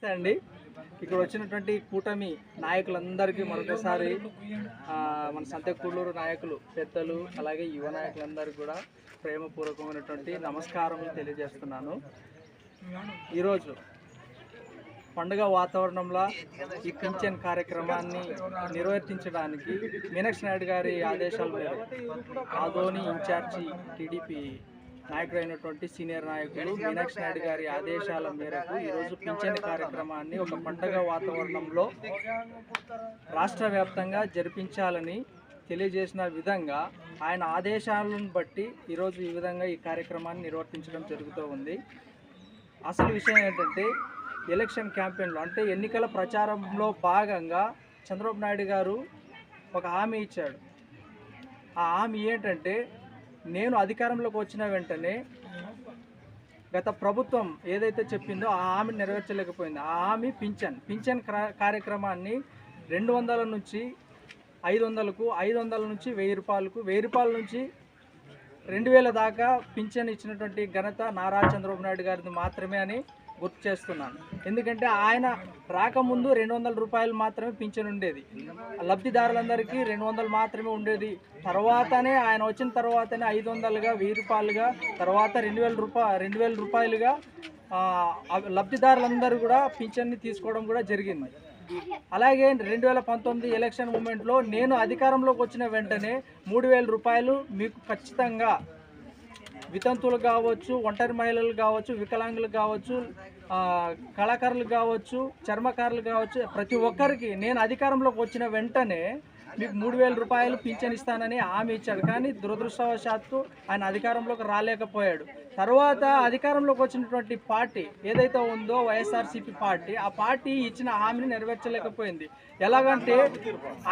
నమస్తే అండి. ఇక్కడ వచ్చినటువంటి కూటమి నాయకులందరికీ మరొకసారి మన సంతెక్కూళ్ళూరు నాయకులు పెద్దలు అలాగే యువ నాయకులందరికీ కూడా ప్రేమపూర్వకమైనటువంటి నమస్కారములు తెలియజేస్తున్నాను. ఈరోజు పండుగ వాతావరణంలో ఈ పింఛన్ కార్యక్రమాన్ని నిర్వర్తించడానికి మీనాక్షి నాయుడు గారి ఆదేశాల మేరకు ఆదోని ఇన్ఛార్జి టీడీపీ నాయకుడైనటువంటి సీనియర్ నాయకులు మీనాక్షి నాయుడు గారి ఆదేశాల మేరకు ఈరోజు పింఛన్ కార్యక్రమాన్ని ఒక పండుగ వాతావరణంలో రాష్ట్ర వ్యాప్తంగా జరిపించాలని తెలియజేసిన విధంగా ఆయన ఆదేశాలను బట్టి ఈరోజు ఈ విధంగా ఈ కార్యక్రమాన్ని నిర్వర్తించడం జరుగుతూ ఉంది. అసలు విషయం ఏంటంటే ఎలక్షన్ క్యాంపెయిన్లో అంటే ఎన్నికల ప్రచారంలో భాగంగా చంద్రబాబు నాయుడు గారు ఒక హామీ ఇచ్చాడు. ఆ హామీ ఏంటంటే నేను అధికారంలోకి వచ్చిన వెంటనే గత ప్రభుత్వం ఏదైతే చెప్పిందో ఆ హామీని నెరవేర్చలేకపోయింది. ఆ హామీ పింఛన్ కార్యక్రమాన్ని 200 నుంచి 500కు, 500 నుంచి 1000 రూపాయలకు, 1000 రూపాయల నుంచి 2000 దాకా పింఛన్ ఇచ్చినటువంటి ఘనత నారా చంద్రబాబు నాయుడు గారిది మాత్రమే అని గుర్తు చేస్తున్నాను. ఎందుకంటే ఆయన రాకముందు 200 రూపాయలు మాత్రమే పింఛన్ ఉండేది, లబ్ధిదారులందరికీ 200 మాత్రమే ఉండేది. తర్వాతనే ఆయన వచ్చిన తర్వాతనే 500గా, 1000 రూపాయలుగా, తర్వాత 2000 రూపాయలుగా లబ్ధిదారులందరూ కూడా పింఛన్ని తీసుకోవడం కూడా జరిగింది. అలాగే 2019 ఎలక్షన్ మూమెంట్లో నేను అధికారంలోకి వచ్చిన వెంటనే 3000 రూపాయలు మీకు ఖచ్చితంగా వితంతువులు కావచ్చు, ఒంటరి మహిళలు కావచ్చు, వికలాంగులు కావచ్చు, కళాకారులు కావచ్చు, చర్మకారులు కావచ్చు, ప్రతి ఒక్కరికి నేను అధికారంలోకి వచ్చిన వెంటనే మీకు 3000 రూపాయలు పింఛన్ ఇస్తానని హామీ ఇచ్చాడు. కానీ దురదృష్టవశాత్తు ఆయన అధికారంలోకి రాలేకపోయాడు. తర్వాత అధికారంలోకి వచ్చినటువంటి పార్టీ ఏదైతే ఉందో వైఎస్ఆర్సీపీ పార్టీ, ఆ పార్టీ ఇచ్చిన హామీని నెరవేర్చలేకపోయింది. ఎలాగంటే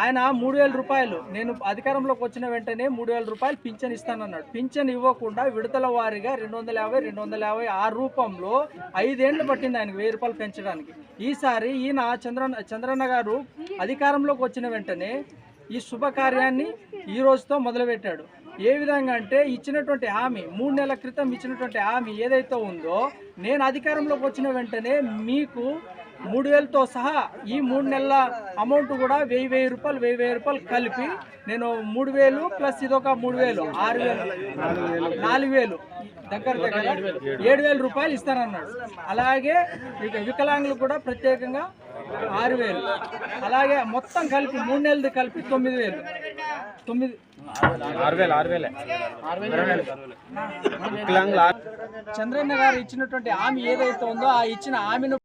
ఆయన 3000 రూపాయలు నేను అధికారంలోకి వచ్చిన వెంటనే 3000 రూపాయలు పింఛన్ ఇస్తానన్నాడు. పింఛన్ ఇవ్వకుండా విడతల వారీగా 250 ఆ రూపంలో 5 ఏళ్ళు పట్టింది ఆయనకు 1000 రూపాయలు పెంచడానికి. ఈసారి ఈయన చంద్రన్న గారు అధికారంలోకి వచ్చిన వెంటనే ఈ శుభకార్యాన్ని ఈ రోజుతో మొదలుపెట్టాడు. ఏ విధంగా అంటే ఇచ్చినటువంటి హామీ 3 నెలల క్రితం ఇచ్చినటువంటి హామీ ఏదైతే ఉందో నేను అధికారంలోకి వచ్చిన వెంటనే మీకు 3000తో సహా ఈ 3 నెలల అమౌంట్ కూడా 1000 రూపాయలు కలిపి నేను 3000 ప్లస్ ఇదొక 3000 6000 4000 దగ్గర 7000 రూపాయలు ఇస్తానన్నాడు. అలాగే ఇక వికలాంగులు కూడా ప్రత్యేకంగా 6000, అలాగే మొత్తం కలిపి 3 నెలది కలిపి 9000 చంద్రన్న గారు ఇచ్చినటువంటి హామీ ఏదైతే ఉందో ఆ ఇచ్చిన హామీని